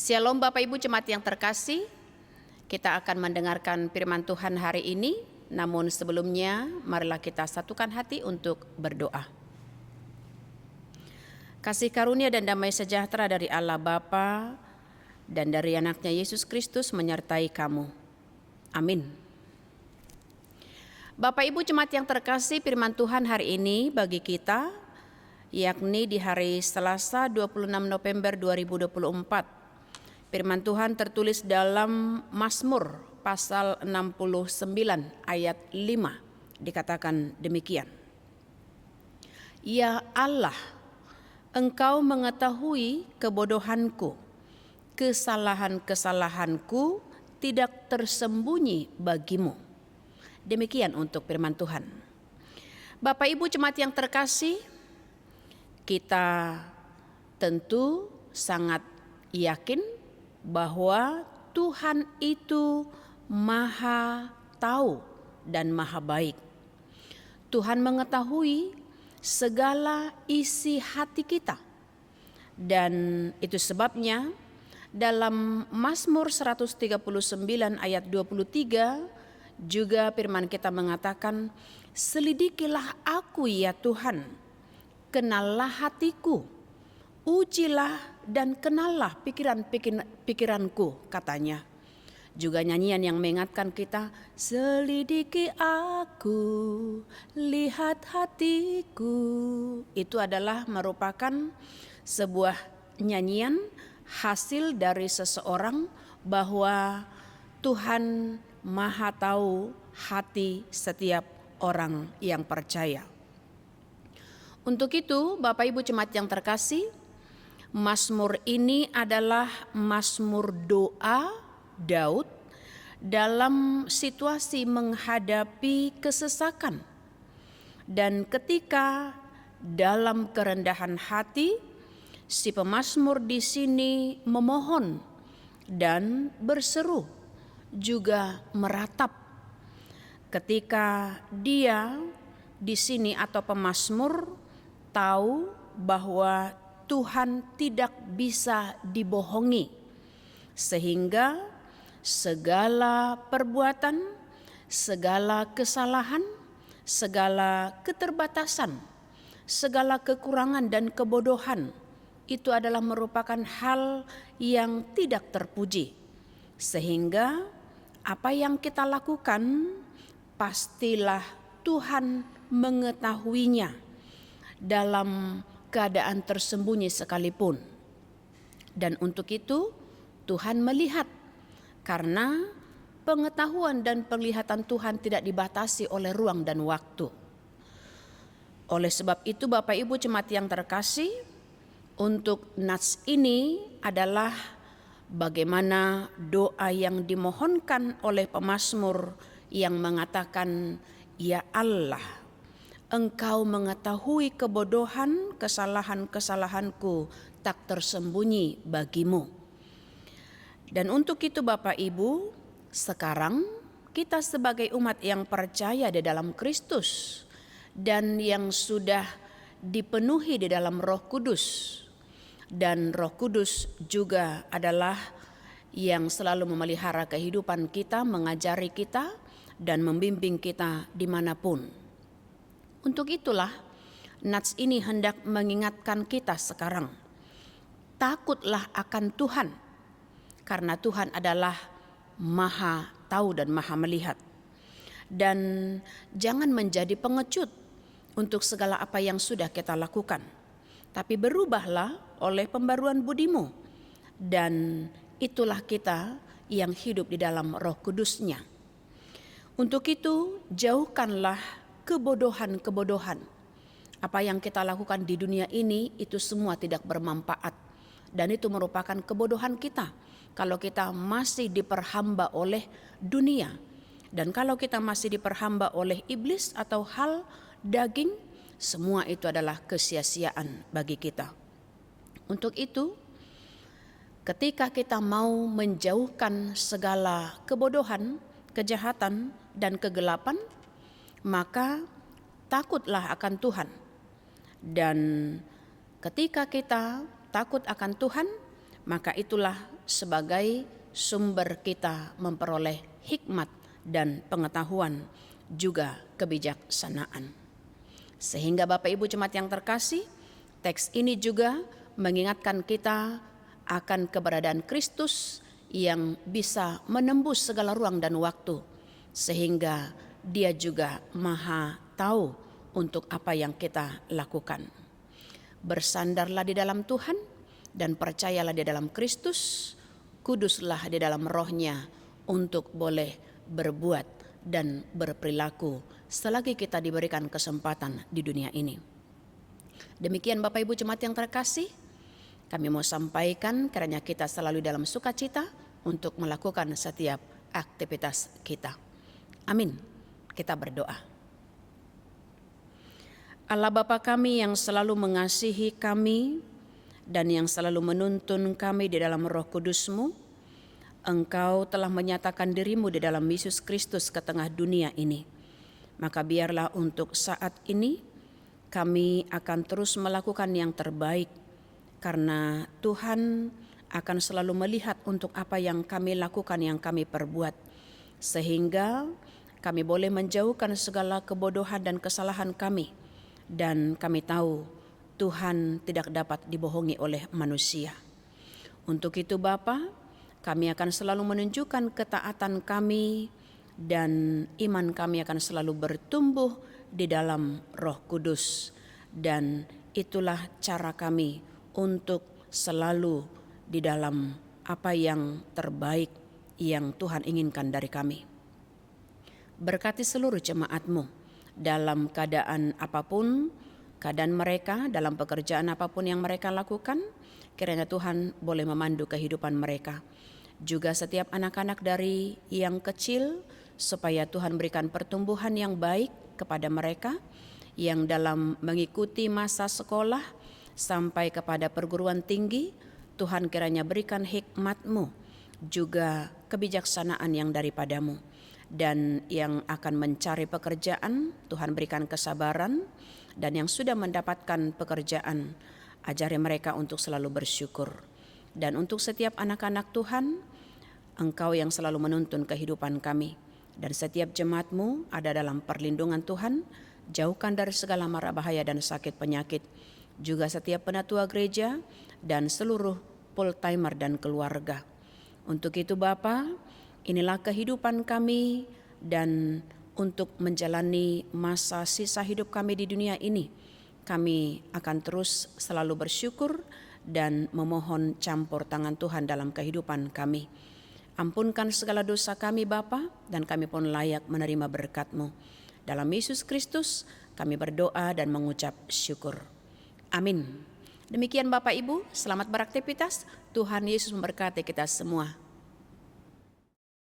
Shalom Bapak Ibu Jemaat yang terkasih, kita akan mendengarkan firman Tuhan hari ini. Namun sebelumnya, marilah kita satukan hati untuk berdoa. Kasih karunia dan damai sejahtera dari Allah Bapa dan dari anaknya Yesus Kristus menyertai kamu. Amin. Bapak Ibu Jemaat yang terkasih, firman Tuhan hari ini bagi kita, yakni di hari Selasa 26 November 2024. Firman Tuhan tertulis dalam Mazmur pasal 69 ayat 5, dikatakan demikian. Ya Allah, Engkau mengetahui kebodohanku, kesalahan-kesalahanku tidak tersembunyi bagimu. Demikian untuk firman Tuhan. Bapak Ibu Jemaat yang terkasih, kita tentu sangat yakin bahwa Tuhan itu Maha Tahu dan Maha Baik. Tuhan mengetahui segala isi hati kita. Dan itu sebabnya dalam Mazmur 139 ayat 23 juga firman kita mengatakan, selidikilah aku ya Tuhan, kenallah hatiku, ujilah dan kenallah pikiranku, katanya. Juga nyanyian yang mengingatkan kita, selidiki aku, lihat hatiku. Itu adalah merupakan sebuah nyanyian hasil dari seseorang bahwa Tuhan Maha Tahu hati setiap orang yang percaya. Untuk itu, Bapak Ibu Jemaat yang terkasih, Mazmur ini adalah Mazmur doa Daud dalam situasi menghadapi kesesakan. Dan ketika dalam kerendahan hati, si pemazmur di sini memohon dan berseru, juga meratap. Ketika dia di sini atau pemazmur tahu bahwa Tuhan tidak bisa dibohongi, sehingga segala perbuatan, segala kesalahan, segala keterbatasan, segala kekurangan dan kebodohan itu adalah merupakan hal yang tidak terpuji. Sehingga apa yang kita lakukan pastilah Tuhan mengetahuinya dalam keadaan tersembunyi sekalipun. Dan untuk itu Tuhan melihat, karena pengetahuan dan penglihatan Tuhan tidak dibatasi oleh ruang dan waktu. Oleh sebab itu Bapak Ibu Jemaat yang terkasih, untuk nats ini adalah bagaimana doa yang dimohonkan oleh pemazmur yang mengatakan, ya Allah, Engkau mengetahui kebodohan, kesalahan-kesalahanku tak tersembunyi bagimu. Dan untuk itu Bapak Ibu, sekarang kita sebagai umat yang percaya di dalam Kristus dan yang sudah dipenuhi di dalam Roh Kudus. Dan Roh Kudus juga adalah yang selalu memelihara kehidupan kita, mengajari kita dan membimbing kita dimanapun. Untuk itulah nats ini hendak mengingatkan kita sekarang. Takutlah akan Tuhan, karena Tuhan adalah Maha Tahu dan Maha Melihat. Dan jangan menjadi pengecut untuk segala apa yang sudah kita lakukan. Tapi berubahlah oleh pembaruan budimu. Dan itulah kita yang hidup di dalam Roh Kudus-Nya. Untuk itu jauhkanlah kebodohan-kebodohan. Apa yang kita lakukan di dunia ini itu semua tidak bermanfaat. Dan itu merupakan kebodohan kita kalau kita masih diperhamba oleh dunia. Dan kalau kita masih diperhamba oleh iblis atau hal daging, semua itu adalah kesia-siaan bagi kita. Untuk itu, ketika kita mau menjauhkan segala kebodohan, kejahatan, dan kegelapan, maka takutlah akan Tuhan. Dan ketika kita takut akan Tuhan, maka itulah sebagai sumber kita memperoleh hikmat dan pengetahuan, juga kebijaksanaan. Sehingga Bapak Ibu Jemaat yang terkasih, teks ini juga mengingatkan kita akan keberadaan Kristus yang bisa menembus segala ruang dan waktu, sehingga Dia juga Maha tahu untuk apa yang kita lakukan. Bersandarlah di dalam Tuhan dan percayalah di dalam Kristus, kuduslah di dalam rohnya untuk boleh berbuat dan berperilaku selagi kita diberikan kesempatan di dunia ini. Demikian Bapak Ibu Jemaat yang terkasih, kami mau sampaikan kiranya kita selalu dalam sukacita untuk melakukan setiap aktivitas kita. Amin. Kita berdoa. Allah Bapa kami yang selalu mengasihi kami dan yang selalu menuntun kami di dalam Roh Kudus-Mu, Engkau telah menyatakan diri-Mu di dalam Yesus Kristus ke tengah dunia ini. Maka biarlah untuk saat ini kami akan terus melakukan yang terbaik, karena Tuhan akan selalu melihat untuk apa yang kami lakukan, yang kami perbuat, sehingga kami boleh menjauhkan segala kebodohan dan kesalahan kami, dan kami tahu Tuhan tidak dapat dibohongi oleh manusia. Untuk itu Bapa, kami akan selalu menunjukkan ketaatan kami dan iman kami akan selalu bertumbuh di dalam Roh Kudus, dan itulah cara kami untuk selalu di dalam apa yang terbaik yang Tuhan inginkan dari kami. Berkati seluruh jemaat-Mu dalam keadaan apapun, keadaan mereka, dalam pekerjaan apapun yang mereka lakukan, kiranya Tuhan boleh memandu kehidupan mereka. Juga setiap anak-anak dari yang kecil, supaya Tuhan berikan pertumbuhan yang baik kepada mereka, yang dalam mengikuti masa sekolah sampai kepada perguruan tinggi, Tuhan kiranya berikan hikmat-Mu, juga kebijaksanaan yang daripada-Mu. Dan yang akan mencari pekerjaan, Tuhan berikan kesabaran, dan yang sudah mendapatkan pekerjaan, ajari mereka untuk selalu bersyukur. Dan untuk setiap anak-anak Tuhan, Engkau yang selalu menuntun kehidupan kami, dan setiap jemaat-Mu ada dalam perlindungan Tuhan, jauhkan dari segala mara bahaya dan sakit penyakit. Juga setiap penatua gereja dan seluruh full-timer dan keluarga. Untuk itu Bapa, inilah kehidupan kami, dan untuk menjalani masa sisa hidup kami di dunia ini, kami akan terus selalu bersyukur dan memohon campur tangan Tuhan dalam kehidupan kami. Ampunkan segala dosa kami Bapa, dan kami pun layak menerima berkat-Mu. Dalam Yesus Kristus kami berdoa dan mengucap syukur. Amin. Demikian Bapak Ibu, selamat beraktivitas. Tuhan Yesus memberkati kita semua.